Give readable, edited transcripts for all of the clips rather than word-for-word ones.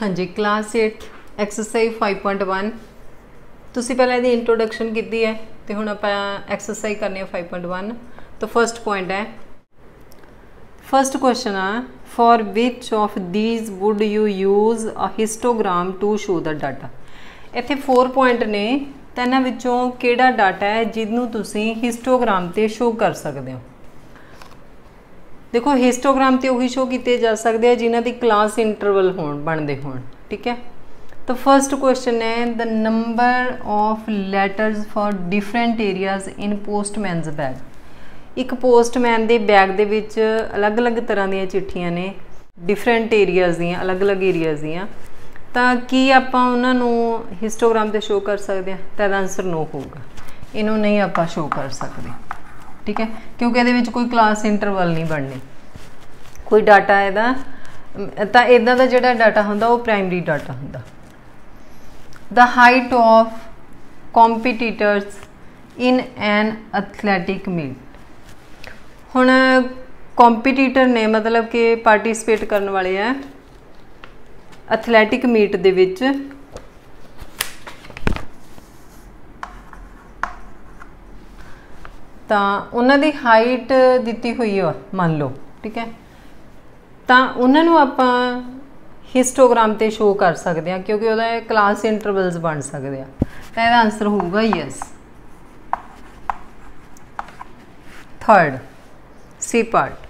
हाँ जी, class 8 exercise 5.1 तुसी पहले दी इंट्रोडक्शन की है तो हुण आपां एक्सरसाइज करनी है 5.1। तो फर्स्ट पॉइंट है, फर्स्ट क्वेश्चन है for which of these would you use a histogram to show the data. इत्थे 4 पॉइंट ने, तो इन्हां विचों किहड़ा डाटा है जिन्हों तुसी हिस्टोग्राम ते शो कर सकते हो। देखो हिस्टोग्राम ते उही शो किए जा सकते हैं जिन्हां दी क्लास इंटरवल होण बनते होण, ठीक है। तो फर्स्ट क्वेश्चन है the number of letters for different areas in postman's bag. एक पोस्टमैन के बैग दे विच अलग अलग तरह दी चिट्ठियां ने डिफरेंट एरियाज दियां, अलग अलग एरियाज दियां, तो की आपां उन्हां नूं हिस्टोग्राम ते शो कर सकते हैं? तो इसदा आंसर नो होगा, इनू नहीं आपां शो कर सकते, ठीक है, क्योंकि ये कोई क्लास इंटरवल नहीं बननी, कोई डाटा इहदा तो इदां दा जिहड़ा डाटा हुंदा वो प्राइमरी डाटा हुंदा। The height of competitors in an athletic meet. हुण कॉम्पीटिटर ने मतलब कि पार्टिसिपेट करने वाले हैं एथलैटिक मीट दे विच, तो उन्हां दी हाइट दिती हुई है मान लो, ठीक है, तो उन्होंने आपां हिस्टोग्राम ते शो कर सकते हैं क्योंकि वह क्लास इंटरवल्स बन सकते हैं। तो यह आंसर होगा यस, थर्ड सी पार्ट।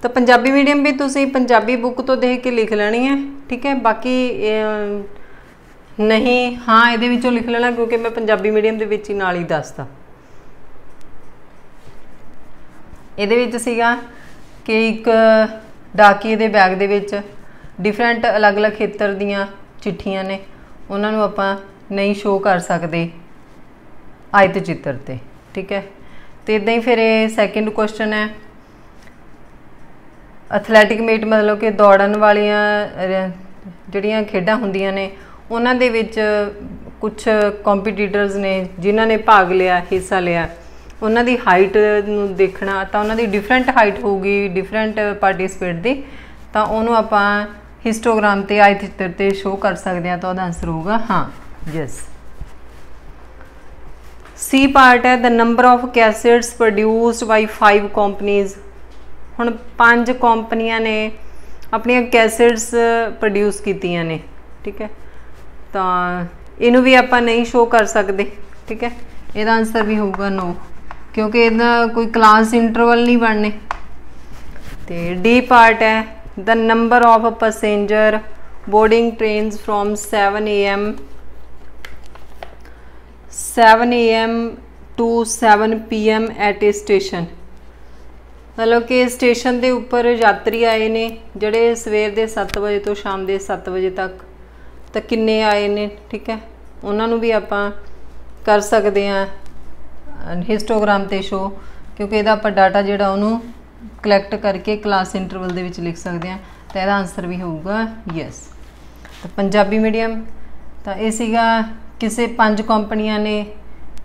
तो पंजाबी मीडियम भी तुसी पंजाबी बुक तो देख के लिख लेनी है, ठीक है, बाकी नहीं हाँ ये लिख लेना क्योंकि मैं पंजाबी मीडियम के विच ही नाल ही दसदा। ये सीगा कि एक डाकिए के बैग दे विच डिफरेंट अलग अलग खेतर दियाँ चिट्ठियां ने, उन्होंने आपां नहीं शो कर सकते आयत चित्र ते, ठीक है। तो इदां ही फिर सैकेंड क्वेश्चन है एथलैटिक मीट मतलब कि दौड़न वालियां जिहड़ियां खेडां हुंदियां ने उन्हां दे विच कुछ कॉम्पीटिटर्स ने जिन्हां ने भाग लिया, हिस्सा लिया, उन्हां दी हाइट नूं देखना, तो उन्हां दी डिफरेंट हाइट होगी डिफरेंट पार्टिसिपेट दी, तो उन्होंने आपां हिस्टोग्राम ते आयत चित्र ते शो कर सकते हैं। तो वह आंसर होगा हाँ यस। सी पार्ट है the number of cassettes produced by 5 companies. हुण 5 कंपनियां ने अपनियां कैसेट्स प्रोड्यूस कीतियां ने, ठीक है, तो इनू भी आपां नहीं शो कर सकते, ठीक है, इसदा आंसर भी होगा नो क्योंकि इहदा कोई क्लास इंटरवल नहीं बनने। तो डी पार्ट है the number of passenger boarding trains from 7 AM to 7 PM at a station. मतलब कि स्टेशन के उपर यात्री आए ने जोड़े सवेर के 7 बजे तो शाम के 7 बजे तक, तो किन्ने आए ने, ठीक है, उन्होंने भी आपां कर सकते हैं हिस्टोग्राम ते शो क्योंकि यदा आप डाटा जोड़ा उन्होंने कलैक्ट करके क्लास इंटरवल दे विच लिख सकते हैं। तो यदा आंसर भी होगा यस। तो पंजाबी मीडियम तो ये सीगा किसी 5 कंपनियां ने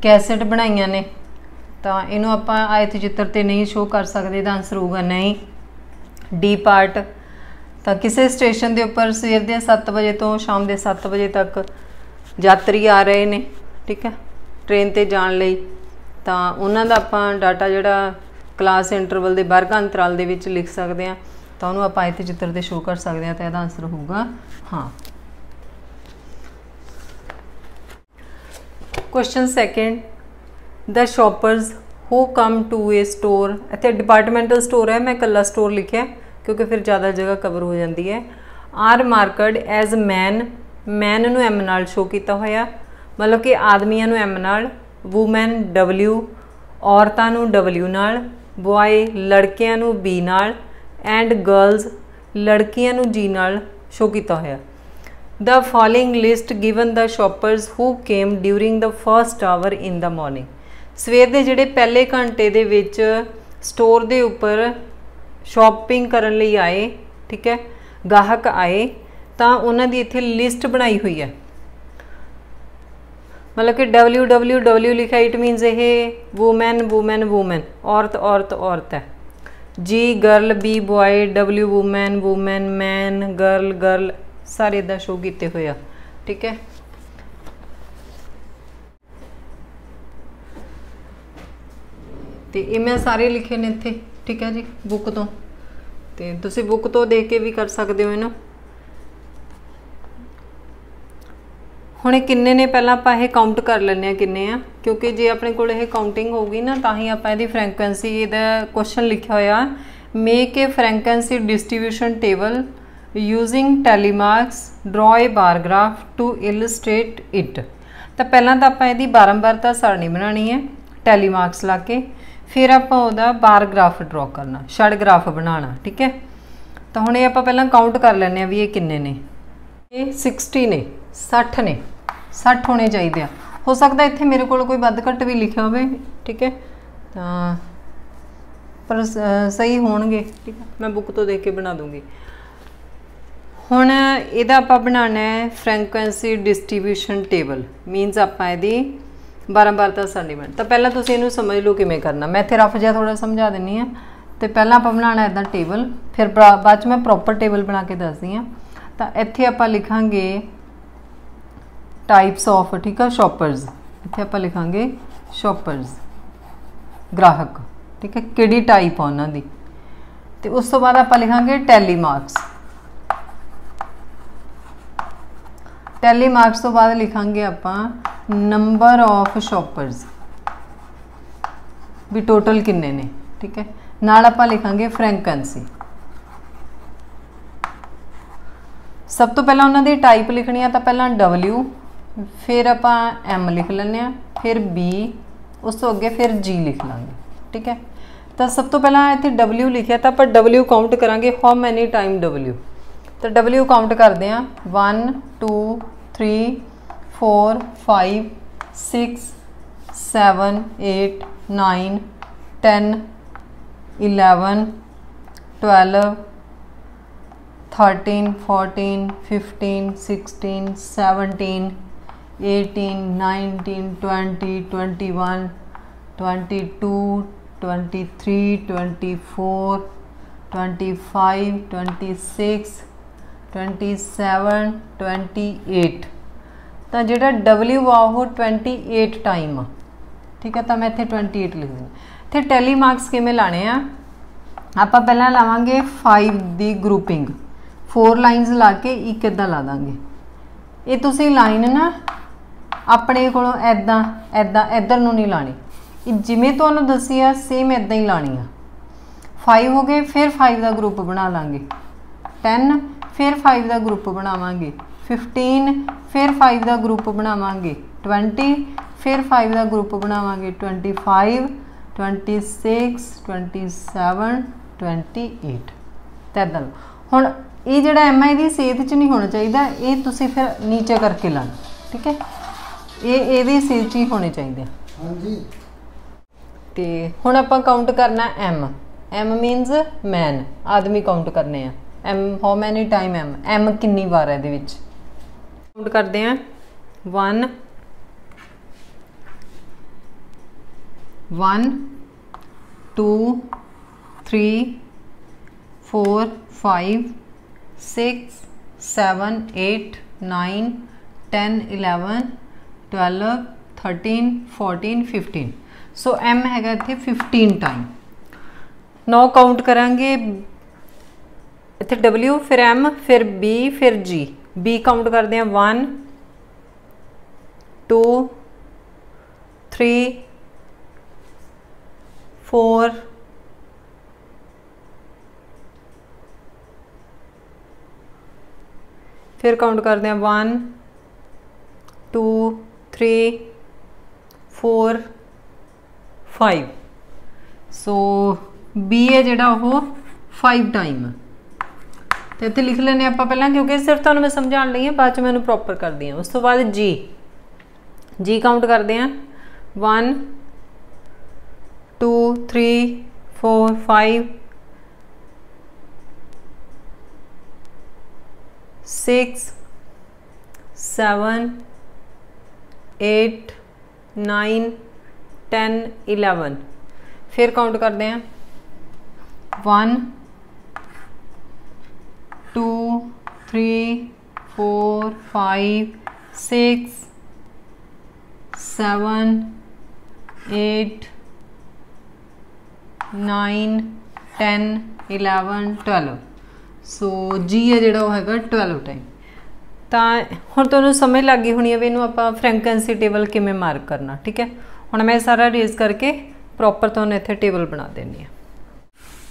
कैसेट बनाइया ने, तो इनू आप आयत चित्र ते नहीं शो कर सकते, तो आंसर होगा नहीं। डी पार्ट तो किसी स्टेशन के उपर सवेर के 7 बजे तो शाम के 7 बजे तक यात्री आ रहे हैं, ठीक है, ट्रेन ते जाण लई, तो उन्हां दा आपां डाटा जिहड़ा क्लास इंटरवल के वर्ग अंतराल दे विच लिख सकते हैं, तो उन्होंने आप आयत चित्र ते शो कर सकते हैं। तो यह आंसर होगा हाँ। Question second the shoppers who come to a store. इत्थे डिपार्टमेंटल स्टोर है, मैं कल्ला स्टोर लिखा क्योंकि फिर ज़्यादा जगह कवर हो जाती है। Are marked as man, man नूं एम नाल शो किया होया, मतलब कि आदमियों नूं एम नाल, वूमैन W, औरतां नूं W नाल, बॉय लड़कियां नूं B नाल, एंड गर्ल्स लड़कियां नूं G नाल शो किया होया। The following list given the shoppers who came during the first hour in the morning. सवेर के जिहड़े पहले घंटे दे विच स्टोर के उपर शॉपिंग करन लई आए, ठीक है, गाहक आए, तो उन्हां दी इत्थे लिस्ट बनाई हुई है, मतलब कि WWW लिखा, इट मीनस ये वूमैन वूमैन वूमैन, औरत औरत औरत है, G girl, B boy, W woman, woman man, girl girl, सारे इदा शो किए हुए आ। ठीक है, तो ये मैं सारे लिखे ने इत्थे। ठीक है जी, बुक तो तुसी बुक तो देख के भी कर सकते हो इन्हूं। हुण किन्ने ने पहला आपां ये काउंट कर लैंदे किन्ने आ, क्योंकि जे अपने कोल ये काउंटिंग होगी ना तां ही आपां इहदी फ्रैंकैंसी, इहदा क्वेश्चन लिखा होया make a frequency distribution table using tally marks, draw a bar graph to illustrate it. तो पहला तो आपां इहदी बारंबारता सारणी बनानी है टेलीमार्क्स ला के, फिर आपां उहदा बार ग्राफ ड्रॉ करना, छड़ ग्राफ बनाना। ठीक है, तो हुण ये आपां पहलां काउंट कर लैंदे आ भी ये किन्ने ने। ये 60 ने, 60 ने, 60 होने चाहिए। हो सकता इत्थे मेरे को कोई वध घट भी लिखा हो। ठीक है, तो पर सही होणगे। ठीक है, मैं बुक तो देख के बना दूँगी। हुण इहदा आपां बनाना है फ्रैंकैंसी डिस्ट्रीब्यूशन टेबल, मीनस आपां इहदी बारंबारता सारणी बन। तो पहला तुसीं इहनूं समझ लो किवें करना, मैं इत्थे रफ जिहा थोड़ा समझा दिंदी हाँ। तो पहला आपां बनाना इदां टेबल, फिर बाद मैं प्रॉपर टेबल बना के दसदी हाँ। तो इत्थे आपां लिखांगे टाइप्स ऑफ, ठीक है, शॉपर्स। इत्थे आपां लिखांगे शॉपर्स, ग्राहक। ठीक है, किहड़ी टाइप आ उन्हां दी। ते उस तो बाद आपां लिखांगे टेलीमार्क्स। टेलीमार्क्स तो बाद लिखांगे आपां नंबर ऑफ शॉपर्स, भी टोटल किन्ने ने। ठीक है, नाल आपां लिखांगे फ्रैंकैंसी। सब तो पहला उन्हां दी टाइप लिखनी है, तो पहला W, फिर आपां M लिख लैंदे आ, फिर B, उस तो अगे फिर G लिख लांगे। ठीक है, तो सब तो पहला इत्थे W लिखिया, तो आपां W काउंट करांगे, हाउ मैनी टाइम W। तो W काउंट करते हैं 1 2 3 4 5 6 7 8 9 10 11 12 13 14 15 16 17 18 19 20 21 22 23 24 25 26 27 28। तो जो W आ वो 28 टाइम आ। ठीक है, तो मैं इतने 28 लिख दी। इतने टेलीमार्क्स किमें लाने आ, आप पहला लावांगे 5 की ग्रुपिंग, 4 लाइनस ला के एक इदा ला देंगे। ये तुसी लाइन ना अपने को ऐदा ऐदा इधर नूं नहीं लानी, जिमें तुहानूं दसी आ सेम इदा ही लानी आ। 5 हो गए, फिर 5 का ग्रुप बना लांगे, 10 फिर 5 का ग्रुप बनावांगे, 15 फिर 5 का ग्रुप बनावांगे, 20 फिर 5 का ग्रुप बनावांगे, 25 26 27 28। तैदा हुण ये जिहड़ा M आई दी सेध च नहीं होना चाहिए, ये तुसी फिर नीचे करके लाना। ठीक है, ये सेध च ही होने चाहिए। हाँ जी, तो हुण आपां काउंट करना M। M मीनस मैन, आदमी काउंट करने हैं। M how many time M कितनी बार है ये काउंट करते हैं 1 1 2 3 4 5 6 7 8 9 10 11 12 13 14 15। सो M हैगा इत्थे 15 टाइम। नौ काउंट करांगे, इत्थे W फिर M फिर B फिर G। B काउंट करते हैं 1 2 3 4 फिर काउंट करते हैं 1 2 3 4 5। सो B है जोड़ा वो 5 टाइम। तो इतने लिख लेने आप पहला, क्योंकि सिर्फ तुहानूं मैं समझाण लई है, बाद मैं प्रॉपर कर दी। उस तो बाद जी काउंट करते हैं 1 2 3 4 5 6 7 8 9 10 11। फिर काउंट करते हैं 1 2 3 4 5 6 7 8 9 10 11 12 सो जी है जिहड़ा वो हैगा 12 टाइम। तो हुण तुहानूं समझ लग गई होनी है भी इहनूं आपां फ्रैंकैंसी टेबल किवें मार्क करना। ठीक है, हुण मैं सारा रेज करके प्रॉपर तुहानूं इत्थे टेबल बना देनी है।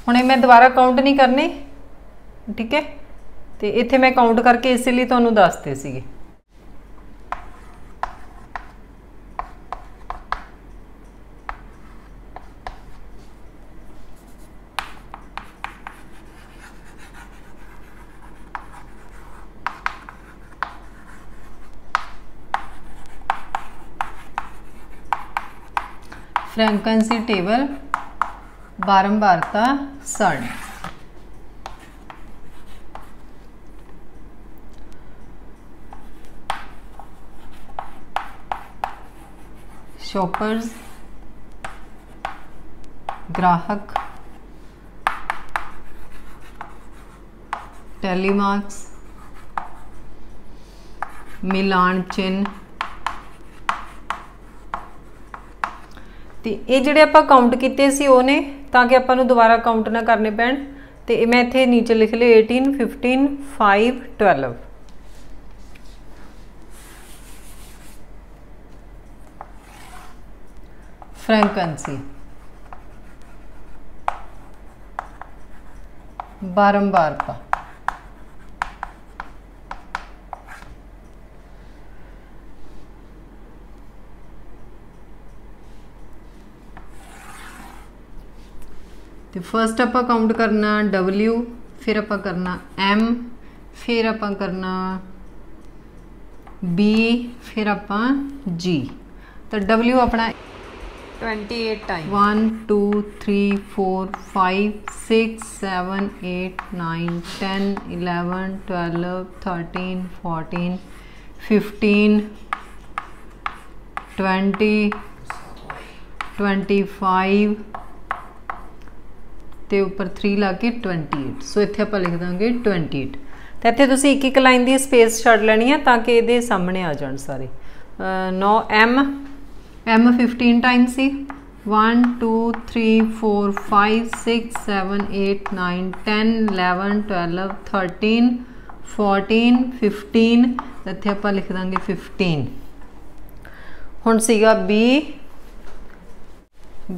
हुण मैं दोबारा काउंट नहीं करनी। ठीक है, तो इत्थे मैं काउंट करके इसलिए तुहानूं दसते सीगे। फ्रैंकैंसी टेबल बारंबारता सरणी। शॉपर्स, ग्राहक, टेलीमार्क्स, मिलान चिन्ह। तो ये जिहड़े आपां काउंट कीते सी ओह ने ताकि आपां नूं दोबारा काउंट ना करने पैण। तो मैं इत्थे नीचे लिख लिया 18 15 5 12। फ्रैंकैंसी बारंबारता तो फर्स्ट आप काउंट करना W, फिर आप करना M, फिर आप करना B, फिर आप G। तो W अपना 28 टाइम 1 2 3 4 5 6 7 8 9 10 11 12 13 14 15 20 25 ਤੇ ਉੱਪਰ 3 ਲਾ ਕੇ 28। सो ਇੱਥੇ ਆਪਾਂ ਲਿਖ ਦਾਂਗੇ 28। ਤੇ ਇੱਥੇ ਤੁਸੀਂ ਇੱਕ ਇੱਕ ਲਾਈਨ ਦੀ ਸਪੇਸ ਛੱਡ ਲੈਣੀ ਹੈ ਤਾਂ ਕਿ ਇਹਦੇ ਸਾਹਮਣੇ ਆ ਜਾਣ ਸਾਰੇ। 9 M 15 ਟਾਈਮ ਸੀ 1 2 3 4 5 6 7 8 9 10 11 12 13 14 15 ਇੱਥੇ ਆਪਾਂ ਲਿਖ ਦਾਂਗੇ 15। ਹੁਣ ਸੀਗਾ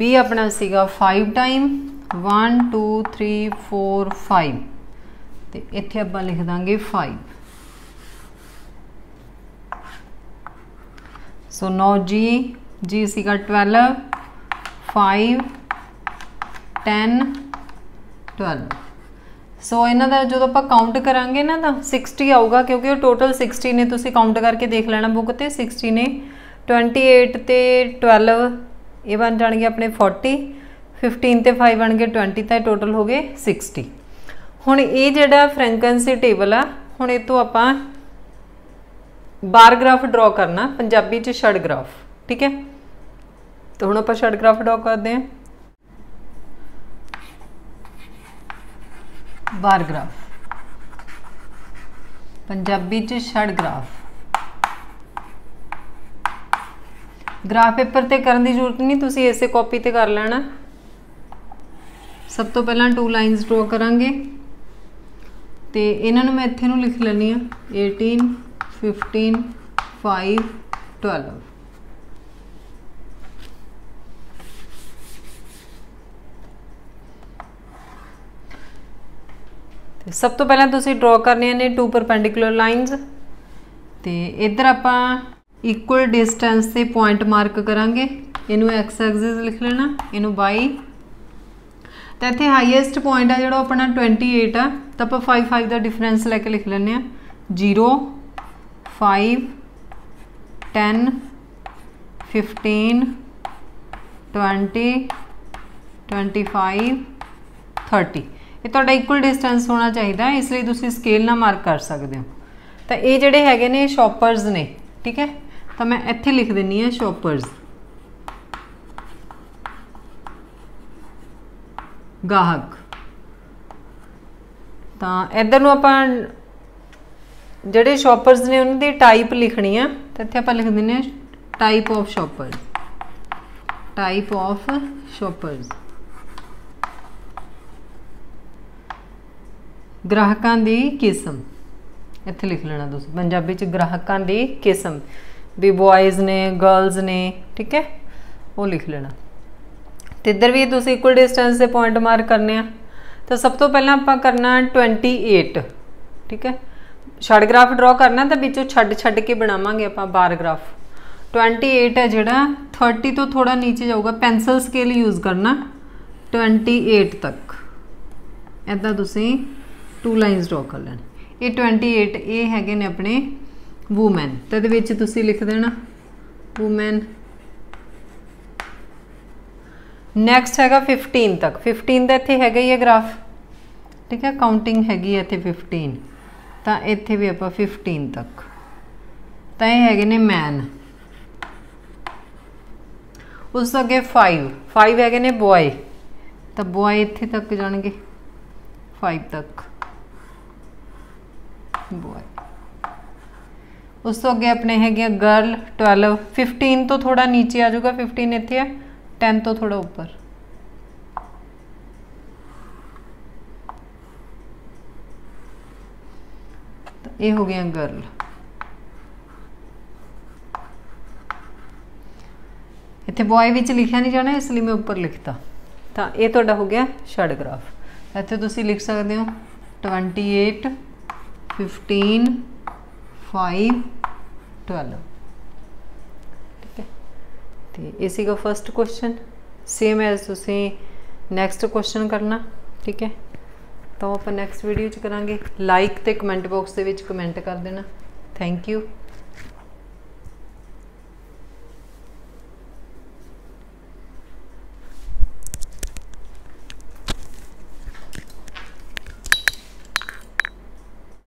B ਆਪਣਾ ਸੀਗਾ 5 टाइम 1 2 3 4 5 तो इत्थे आपां लिख दांगे 5। सो 9 जी सीगा 12 5 10 12। सो इन्हां दा जो आपां काउंट करांगे ना तो 60 आऊगा क्योंकि वो टोटल 60 ने। तुसीं काउंट करके देख लेना बुक ते 60 ने। 28 ते 12 ये बन जाएंगे अपने 40, 15 ते 5 बन गए 20, तो टोटल हो गए 60। हुण ये जिहड़ा फ्रैंकैंसी टेबल आ हुण इह तों आपां बार ग्राफ ड्रॉ करना, पंजाबी च छड़ ग्राफ। ठीक है, तो हुण आपां छड़ ग्राफ ड्रॉ करते हैं। बार ग्राफ पंजाबी च छड़ ग्राफ। ग्राफ पेपर ते करने की जरूरत नहीं, तुसीं इसे कॉपी ते कर लेना। सब तो पहला 2 लाइन्स ड्रॉ करांगे तो इन्होंने मैं इत्थे नूं लिख लैनी आ 18 15 5 12। सब तो पहला तुसीं ड्रॉ करने ने 2 परपेंडिकुलर लाइन्स। तो इधर आपां इक्वल डिस्टेंस से पॉइंट मार्क करांगे। इनू एक्स एक्सिस लिख लेना, इनू वाई। तो इत्थे हाईएस्ट पॉइंट है जो अपना 28 आ, तो आप 5 5 का डिफरेंस लैके लिख लें 0 5 10 15 20 25 30। ये तुहाडा इक्वल डिस्टेंस होना चाहिए, इसलिए तुसीं स्केल ना मार्क कर सकते हो। तो ये जिहड़े हैगे ने शॉपर्स ने। ठीक है, तो मैं इत्थे लिख दिनी है शॉपर्स। गाहक तो इधर नूं आपां जिहड़े शॉपर्स ने उन्हां दी टाइप लिखनी है, तो इत्थे आपां लिख दिंदे हां type of shoppers, type of shoppers, ग्राहकां दी किस्म इत्थे लिख लेना तुसीं पंजाबी च, ग्राहकां दी किस्म भी बॉयज़ ने गर्ल्स ने, ठीक है, वो लिख लेना। तो इधर भी तुसीं इक्वल डिस्टेंस से पॉइंट मार्क करने आ। तो सब तो पहला आपां करना 28, ठीक है, छड़ ग्राफ ड्रॉ करना, तो बिचों छड़ के बनावांगे आपां बार ग्राफ। 28 है जिहड़ा 30 तो थोड़ा नीचे जाऊगा, पेंसिल स्केल यूज़ करना 28 तक, इदां तुसीं 2 लाइन्स ड्रॉ कर लेना। ये 28 ये हैगे ने अपने वूमैन, तो इहदे विच तुसीं लिख देना वूमैन। नैक्सट हैगा 15 तक, 15 का इत्थे हैगा ही है ग्राफ, ठीक है, काउंटिंग हैगी इत्थे 15, तो इत्थे भी आपां 15 तक, तो ये हैगे ने मैन। उस अगे 5 हैगे ने बॉय, तो बॉय इत्थे तक जाणगे 5 तक बॉय। उस तो अगे अपने है गर्ल 12, 15 तो थोड़ा नीचे आ जाऊगा, 15 इत्थे है, 10 तो थोड़ा ऊपर। तो ये हो गया गर्ल। इत्थे बॉय विच लिखा नहीं जाना, इसलिए मैं ऊपर लिखता। तो ये तुहाडा हो गया छड़ ग्राफ। इत्थे तुसीं लिख सकते हो 28, 15, 5, 12, ठीक है। तो इसी का फर्स्ट क्वेश्चन सेम एज तुसीं नैक्सट क्वेश्चन करना, ठीक है। तो आप नैक्सट वीडियो च करांगे। लाइक तो कमेंट बॉक्स के कमेंट कर देना। Thank you.